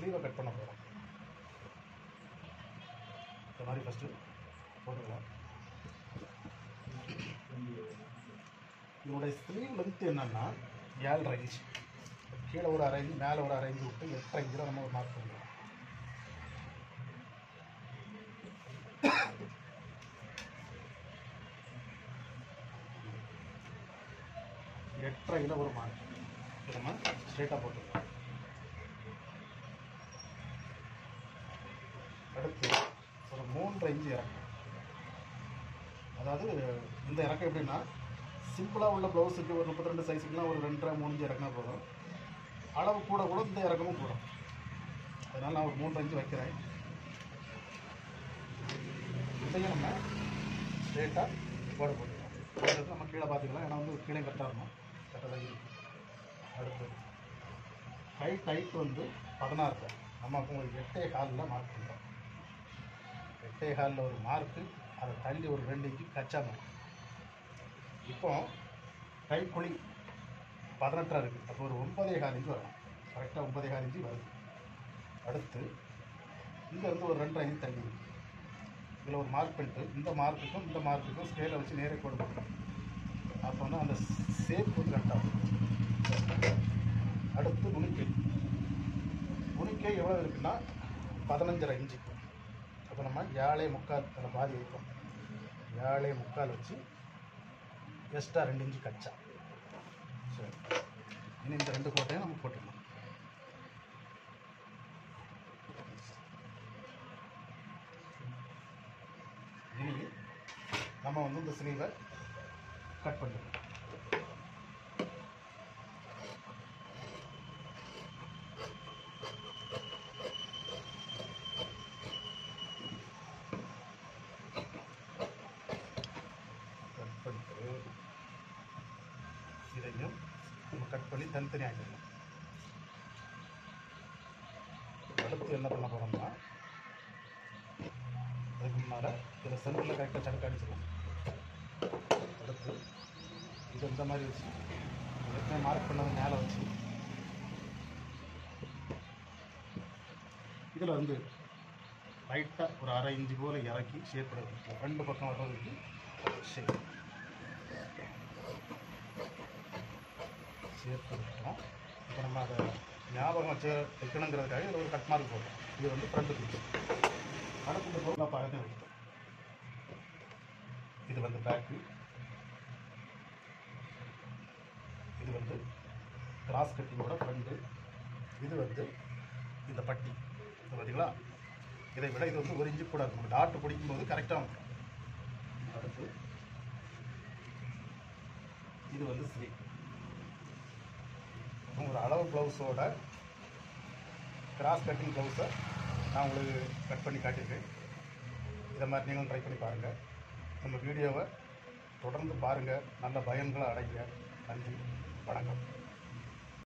ஸ்லீவை cut பண்ண போகிறோம். இந்த மாதிரி ஃபஸ்ட்டு போட்டுக்கலாம். இதனுடைய ஸ்லீவ் லென்த் என்னென்னா 7.5 இன்ச். கீழே ஒரு 1/2 இன்ச், மேலே ஒரு 1/2 இன்ச் விட்டு 8.5 இன்ச்சில் நம்ம ஒரு மார்க் பண்ணிக்கலாம். எட்டரையில் ஒரு மார்க் நம்ம ஸ்ட்ரெயிட்டாக போட்டுக்கலாம். அடுத்து ஒரு 3.5 இன்ச் இறக்கம். அதாவது இந்த இறக்கம் எப்படின்னா, சிம்பிளாக உள்ள ப்ளவுஸுக்கு ஒரு 32 சைஸுக்குலாம் ஒரு 2.5 3 இன்ச் இறக்கினா போதும். அளவு கூட கூட இந்த இறக்கமும் கூடும். அதனால் நான் ஒரு 3.5 இன்ச் வைக்கிறேன். இதையும் நம்ம ஸ்ட்ரெயிட்டாக போட்டுக்கலாம். நம்ம கீழே பார்த்துக்கலாம். ஏன்னா வந்து கீழே கரெக்டாக இருக்கணும், கரெக்டாக தான் இருக்கும். அடுத்து கை டைட் வந்து 16. நம்ம ஒரு 8.25 மார்க் பண்ணுறோம். 8.25 ஒரு மார்க்கு, அதை தள்ளி ஒரு 2 இன்ச்சு கச்சா மார்க். இப்போ கை குழி 18 இருக்குது. அப்போ ஒரு 9.25 இன்ச்சு வரணும். கரெக்டாக 9.25 இன்ச்சு வருது. அடுத்து இங்கேருந்து ஒரு 2.5 இன்ச்சு தள்ளி இருக்குது. இதில் ஒரு மார்க் பண்ணிட்டு இந்த மார்க்குக்கும் ஸ்கேலை வச்சு நேரே கோடு போடணும். அப்போ வந்து அந்த ஷேப் வந்து கரெக்டாகும். அடுத்து நுனிக்கை எவ்வளோ இருக்குன்னா 15.5 இன்ச்சு. அப்போ நம்ம 7.25 அதில் பாதி வைப்போம். 7.25 வச்சு எக்ஸ்ட்ரா 2 இன்ச்சு கச்சா. சரி, இனி இந்த 2 கோட்டையும் நம்ம போட்டுக்கலாம். இனி நம்ம வந்து இந்த ஸ்லீவை கட் பண்ணிடலாம். கட் பண்ணிட்டு இதையும் நம்ம கட் பண்ணி தனித்தனி ஆகிடலாம். அடுத்து என்ன பண்ண போகிறோம்னா, அதுக்கு முன்னால் இதில் சென்டரில் கரெக்டாக சடுக்க அடிச்சிடும். அடுத்து இது இந்த மாதிரி வச்சு ஏற்கனவே மார்க் பண்ணது மேலே வச்சு இதில் வந்து லைட்டாக ஒரு 1/2 இன்ச்சு போல் இறக்கி ஷேப் எடுக்கணும். 2 பக்கம் வர்றதுக்கு ஷேப் எடுக்கணும். இப்போ நம்ம அதை ஞாபகம் வச்சு வைக்கணுங்கிறதுக்காக இதில் ஒரு கட் மார்க் போடுறோம். இது வந்து ஃப்ரண்ட் பீஸ். அடுத்து இந்த பொருளை பார்த்து எடுத்தோம். இது வந்து பேக்கு, இது வந்து கிராஸ் கட்டிங்கோட ஃப்ரண்ட்டு, இது வந்து இந்த பட்டி. இது பார்த்தீங்களா, இதை விட இது வந்து 1 இன்ச்சு கூட இருக்கும். நம்ம டாட்டு பிடிக்கும்போது கரெக்டாக வந்துடும். அடுத்து இது வந்து ஸ்லீவ். ஒரு அளவு ப்ளவுஸோட கிராஸ் கட்டிங் ப்ளவுஸை நான் உங்களுக்கு கட் பண்ணி காட்டியிருக்கேன். இதை மாதிரி நீங்களும் ட்ரை பண்ணி பாருங்கள். நம்ம வீடியோவை தொடர்ந்து பாருங்கள். நல்ல பயன்களை அடைங்க. நன்றி, வணக்கம்.